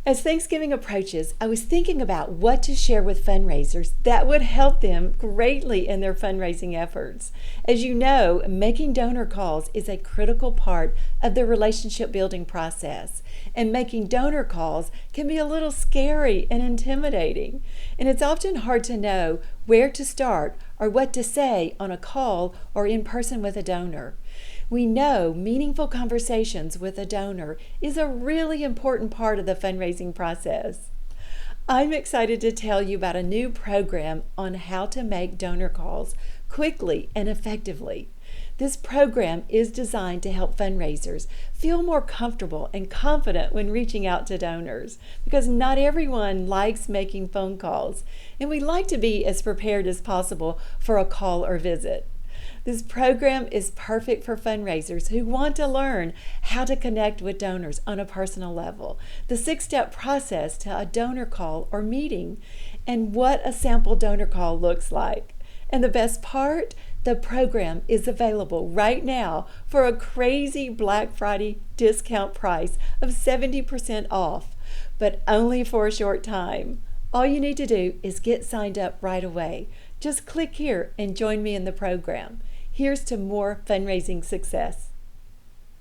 As Thanksgiving approaches, I was thinking about what to share with fundraisers that would help them greatly in their fundraising efforts. As you know, making donor calls is a critical part of the relationship building process, and making donor calls can be a little scary and intimidating. And it's often hard to know where to start or what to say on a call or in person with a donor. We know meaningful conversations with a donor is a really important part of the fundraising process. I'm excited to tell you about a new program on how to make donor calls quickly and effectively. This program is designed to help fundraisers feel more comfortable and confident when reaching out to donors, because not everyone likes making phone calls, and we like to be as prepared as possible for a call or visit. This program is perfect for fundraisers who want to learn how to connect with donors on a personal level, the 6-step process to a donor call or meeting, and what a sample donor call looks like. And the best part, the program is available right now for a crazy Black Friday discount price of 70% off, but only for a short time. All you need to do is get signed up right away. Just click here and join me in the program. Here's to more fundraising success.